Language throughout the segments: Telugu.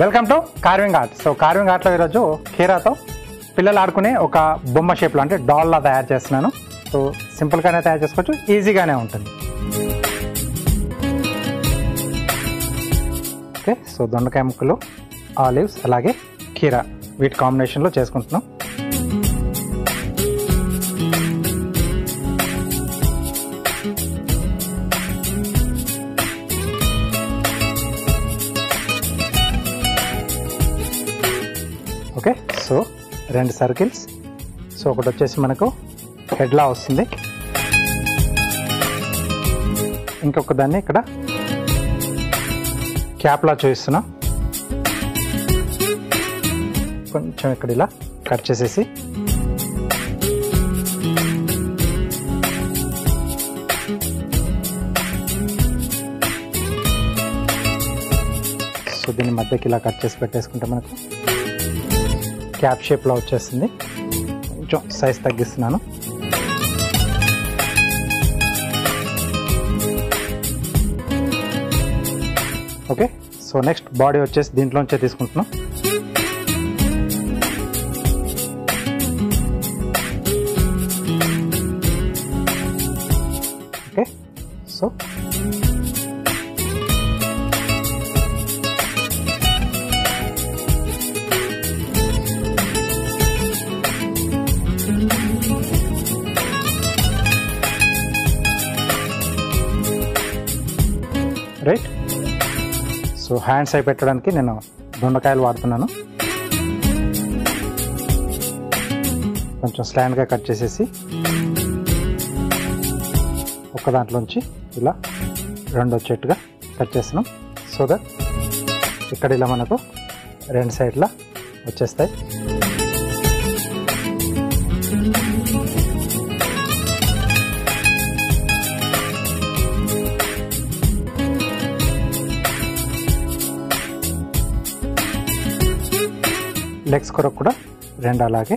Welcome to carving art. So carving ఆర్ట్లో ఈరోజు కీరాతో పిల్లలు ఆడుకునే ఒక బొమ్మ షేప్లో అంటే డాల్లా తయారు చేస్తున్నాను. సో సింపుల్గానే తయారు చేసుకోవచ్చు, ఈజీగానే ఉంటుంది. ఓకే, సో దొండకాయ ముక్కలు, ఆలివ్స్, అలాగే కీరా వీటి కాంబినేషన్లో చేసుకుంటున్నాం. Okay, so 2 circles. సో ఒకటి వచ్చేసి మనకు హెడ్లా వస్తుంది, ఇంకొక దాన్ని ఇక్కడ క్యాప్లా చూపిస్తున్నాం. కొంచెం ఇక్కడ ఇలా కట్ చేసేసి సో దీన్ని మధ్యకి ఇలా కట్ చేసి పెట్టేసుకుంటే మనకు క్యాప్ షేప్లో వచ్చేస్తుంది. కొంచెం సైజ్ తగ్గిస్తున్నాను. ఓకే, సో నెక్స్ట్ బాడీ వచ్చేసి దీంట్లోంచే తీసుకుంటున్నాం. Okay, so right. So hands అయి పెట్టడానికి నేను దొండకాయలు వాడుతున్నాను. కొంచెం స్లాండ్గా కట్ చేసేసి ఒక దాంట్లోంచి ఇలా 2 వచ్చేట్టుగా కట్ చేస్తున్నాం. సో దట్ ఇక్కడ ఇలా మనకు 2 సైడ్లా వచ్చేస్తాయి. లెగ్స్ కొరకు కూడా 2 అలాగే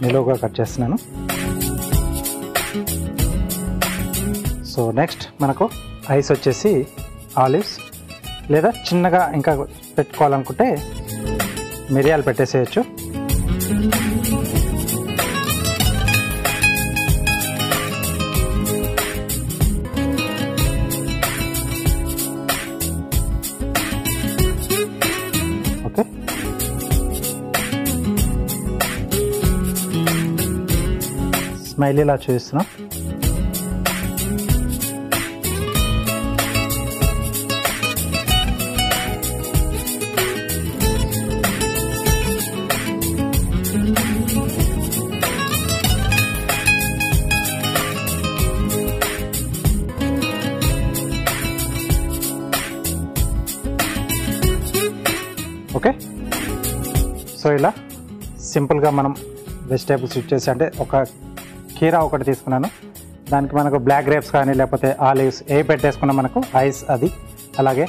నిలువుగా కట్ చేస్తున్నాను. సో నెక్స్ట్ మనకు ఐస్ వచ్చేసి ఆలివ్స్, లేదా చిన్నగా ఇంకా పెట్టుకోవాలనుకుంటే మిరియాలు పెట్టేసేయచ్చు. ఓకే, స్మైలీలా చూపిస్తున్నాం. ఓకే, సో ఇలా సింపుల్గా మనం వెజిటేబుల్స్ యూజ్ చేసి, అంటే ఒక కీరా ఒకటి తీసుకున్నాను, దానికి మనకు బ్లాక్ గ్రేప్స్ కానీ లేకపోతే ఆలివ్స్ ఏ పెట్టేసుకున్నా మనకు ఐస్ అది అలాగే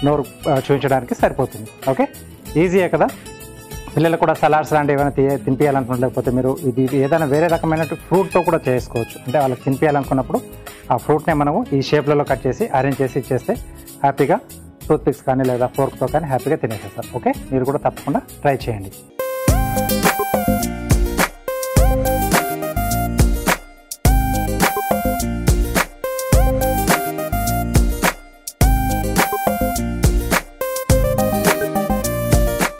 నోరు చూపించడానికి సరిపోతుంది. ఓకే, ఈజీయే కదా. పిల్లలు కూడా సలాడ్స్ లాంటివి ఏమైనా తినిపించాలనుకుంటే, లేకపోతే మీరు ఇది ఏదైనా వేరే రకమైన ఫ్రూట్తో కూడా చేసుకోవచ్చు. అంటే వాళ్ళకి తినిపించాలనుకున్నప్పుడు ఆ ఫ్రూట్నే మనము ఈ షేప్లలో కట్ చేసి అరేంజ్ చేసి ఇచ్చేస్తే హ్యాపీగా టూత్ పిక్స్ కానీ లేదా ఫోర్క్తో కానీ హ్యాపీగా తినేసేస్తారు. ఓకే, మీరు కూడా తప్పకుండా ట్రై చేయండి.